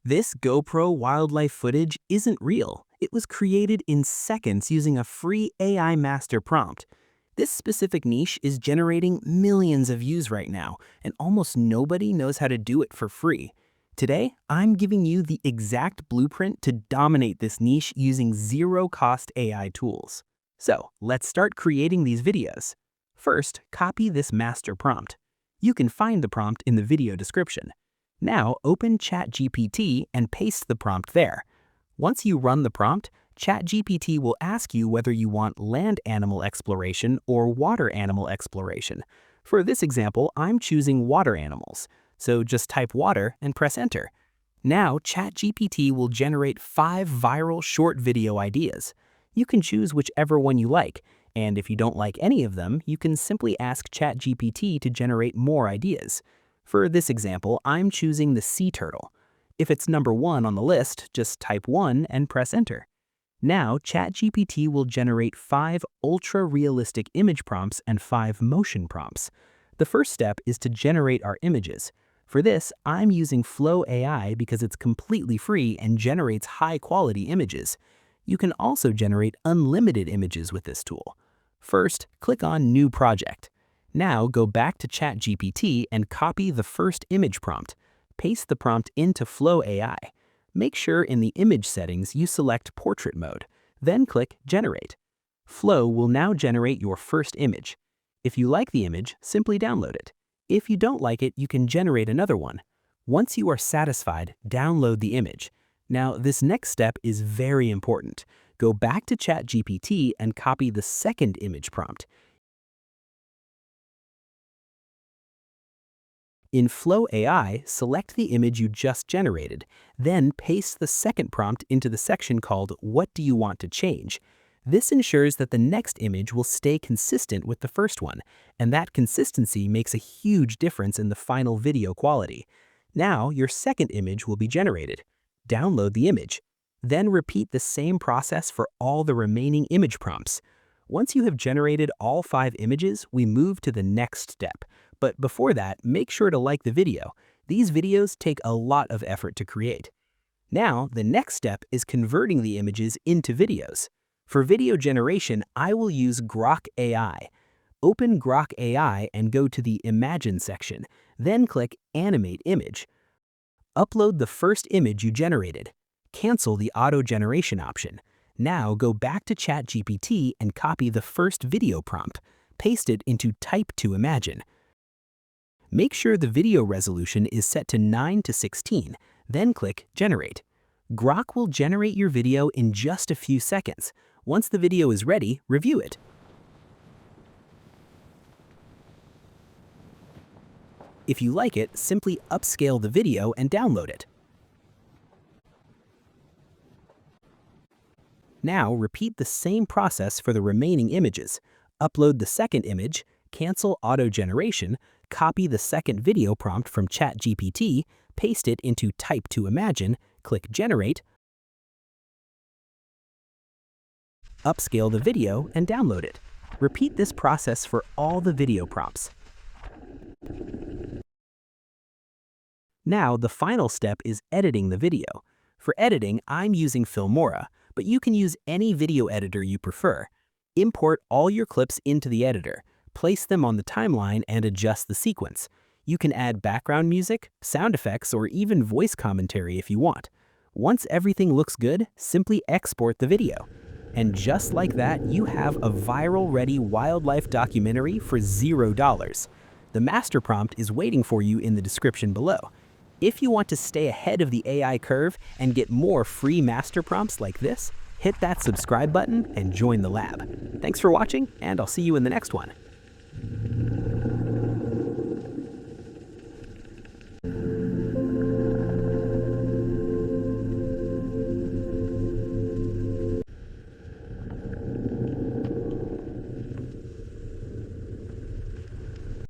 This GoPro wildlife footage isn't real. It was created in seconds using a free AI master prompt. This specific niche is generating millions of views right now, and almost nobody knows how to do it for free. Today, I'm giving you the exact blueprint to dominate this niche using zero-cost AI tools. So, let's start creating these videos. First, copy this master prompt. You can find the prompt in the video description. Now, open ChatGPT and paste the prompt there. Once you run the prompt, ChatGPT will ask you whether you want land animal exploration or water animal exploration. For this example, I'm choosing water animals, so just type water and press enter. Now, ChatGPT will generate 5 viral short video ideas. You can choose whichever one you like, and if you don't like any of them, you can simply ask ChatGPT to generate more ideas. For this example, I'm choosing the sea turtle. If it's number 1 on the list, just type 1 and press enter. Now, ChatGPT will generate 5 ultra-realistic image prompts and 5 motion prompts. The first step is to generate our images. For this, I'm using Flow AI because it's completely free and generates high-quality images. You can also generate unlimited images with this tool. First, click on New Project. Now go back to ChatGPT and copy the first image prompt. Paste the prompt into Flow AI. Make sure in the image settings you select Portrait Mode. Then click Generate. Flow will now generate your first image. If you like the image, simply download it. If you don't like it, you can generate another one. Once you are satisfied, download the image. Now, this next step is very important. Go back to ChatGPT and copy the second image prompt. In Flow AI, select the image you just generated, then paste the second prompt into the section called What do you want to change? This ensures that the next image will stay consistent with the first one, and that consistency makes a huge difference in the final video quality. Now, your second image will be generated. Download the image. Then repeat the same process for all the remaining image prompts. Once you have generated all 5 images, we move to the next step. But before that, make sure to like the video. These videos take a lot of effort to create. Now, the next step is converting the images into videos. For video generation, I will use Grok AI. Open Grok AI and go to the Imagine section, then click Animate Image. Upload the first image you generated. Cancel the auto generation option. Now go back to ChatGPT and copy the first video prompt. Paste it into Type to Imagine. Make sure the video resolution is set to 9:16, then click Generate. Grok will generate your video in just a few seconds. Once the video is ready, review it. If you like it, simply upscale the video and download it. Now repeat the same process for the remaining images. Upload the second image, cancel auto generation, copy the second video prompt from ChatGPT, paste it into Type to Imagine, click Generate, upscale the video, and download it. Repeat this process for all the video prompts. Now, the final step is editing the video. For editing, I'm using Filmora, but you can use any video editor you prefer. Import all your clips into the editor. Place them on the timeline and adjust the sequence. You can add background music, sound effects, or even voice commentary if you want. Once everything looks good, simply export the video. And just like that, you have a viral-ready wildlife documentary for $0. The master prompt is waiting for you in the description below. If you want to stay ahead of the AI curve and get more free master prompts like this, hit that subscribe button and join the lab. Thanks for watching, and I'll see you in the next one.